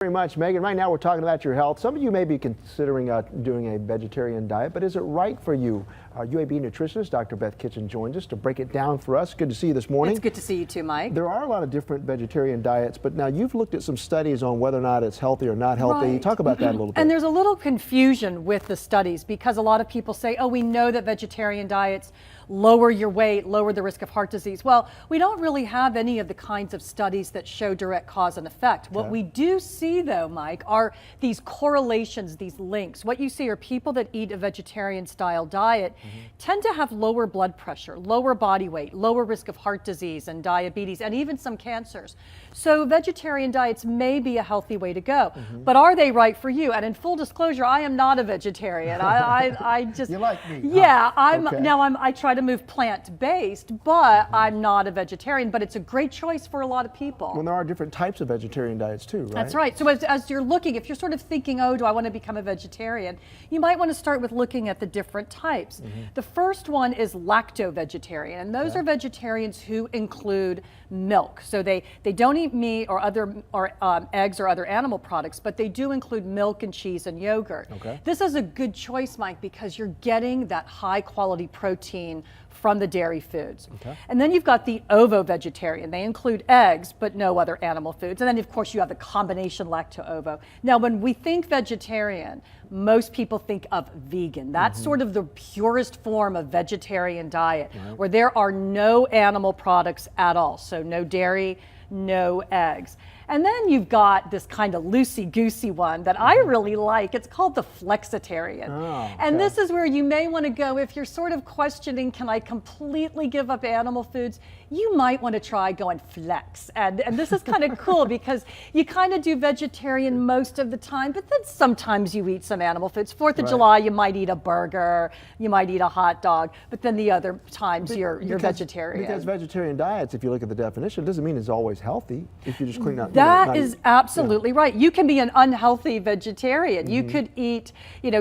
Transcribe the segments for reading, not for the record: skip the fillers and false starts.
Very much, Megan. Right now we're talking about your health. Some of you may be considering doing a vegetarian diet, but is it right for you? Our UAB nutritionist, Dr. Beth Kitchin, joins us to break it down for us. Good to see you this morning. It's good to see you too, Mike. There are a lot of different vegetarian diets, but now you've looked at some studies on whether or not it's healthy or not healthy. Right. Talk about that a little bit. And there's a little confusion with the studies because a lot of people say, oh, we know that vegetarian diets lower your weight, lower the risk of heart disease. Well, we don't really have any of the kinds of studies that show direct cause and effect. Okay. What we do see though, Mike, are these correlations, these links. What you see are people that eat a vegetarian style diet tend to have lower blood pressure, lower body weight, lower risk of heart disease and diabetes, and even some cancers. So vegetarian diets may be a healthy way to go, but are they right for you? And in full disclosure, I am not a vegetarian. I just— You like me? Yeah, Okay. I try to move plant-based, but I'm not a vegetarian, but it's a great choice for a lot of people. Well, there are different types of vegetarian diets too, right? That's right. So as you're looking, if you're sort of thinking, oh, do I want to become a vegetarian? You might want to start with looking at the different types. The first one is lacto-vegetarian, and those are vegetarians who include milk. So they don't eat meat or eggs or other animal products, but they do include milk and cheese and yogurt. Okay. This is a good choice, Mike, because you're getting that high quality protein from the dairy foods. Okay. And then you've got the ovo-vegetarian. They include eggs, but no other animal foods. And then of course you have the combination lacto-ovo. Now when we think vegetarian, most people think of vegan. That's sort of the purest form of vegetarian diet, where there are no animal products at all. So no dairy, no eggs. And then you've got this kind of loosey-goosey one that I really like. It's called the flexitarian. Oh, okay. And this is where you may want to go if you're sort of questioning, can I completely give up animal foods? You might want to try going flex. And this is kind of cool because you kind of do vegetarian most of the time, but then sometimes you eat some animal foods. 4th of July, you might eat a burger, you might eat a hot dog, but then the other times you're vegetarian. Because vegetarian diets, if you look at the definition, doesn't mean it's always healthy if you just clean out. That is absolutely right. You can be an unhealthy vegetarian. You could eat,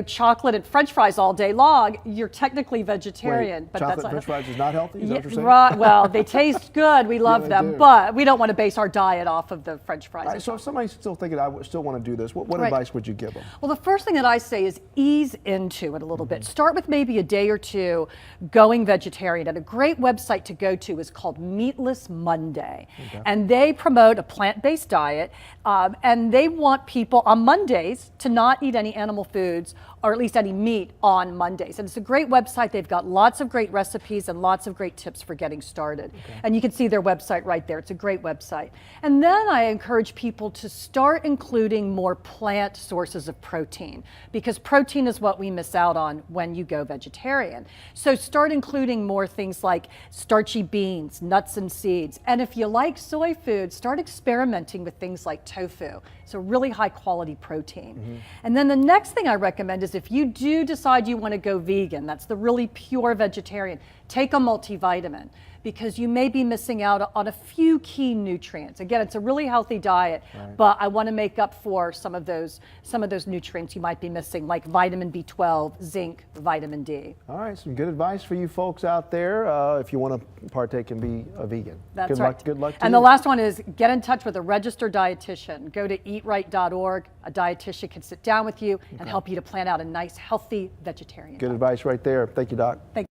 chocolate and French fries all day long. You're technically vegetarian. Wait, but chocolate that's and French fries is not healthy? Is that what you're saying? Right. Well, they taste good. We love them, but we don't want to base our diet off of the French fries. Right, so if somebody's still thinking, I still want to do this, what advice would you give them? Well, the first thing that I say is ease into it a little bit. Start with maybe a day or two going vegetarian. And a great website to go to is called Meatless Monday. Okay. And they promote a plant-based diet. And they want people on Mondays to not eat any animal foods, or at least any meat on Mondays. And it's a great website. They've got lots of great recipes and lots of great tips for getting started. Okay. And you can see their website right there. It's a great website. And then I encourage people to start including more plant sources of protein, because protein is what we miss out on when you go vegetarian. So start including more things like starchy beans, nuts and seeds. And if you like soy food, start experimenting with things like tofu. So really high quality protein. And then the next thing I recommend is if you do decide you want to go vegan, that's the really pure vegetarian, take a multivitamin, because you may be missing out on a few key nutrients. Again, it's a really healthy diet, but I want to make up for some of those nutrients you might be missing, like vitamin B12, zinc, vitamin D. All right, some good advice for you folks out there if you want to partake and be a vegan. That's right. Good luck to you. And the last one is get in touch with a registered dietitian. Go to eatright.org. A dietitian can sit down with you and help you to plan out a nice, healthy vegetarian diet. Good advice right there. Thank you, Doc. Thank you.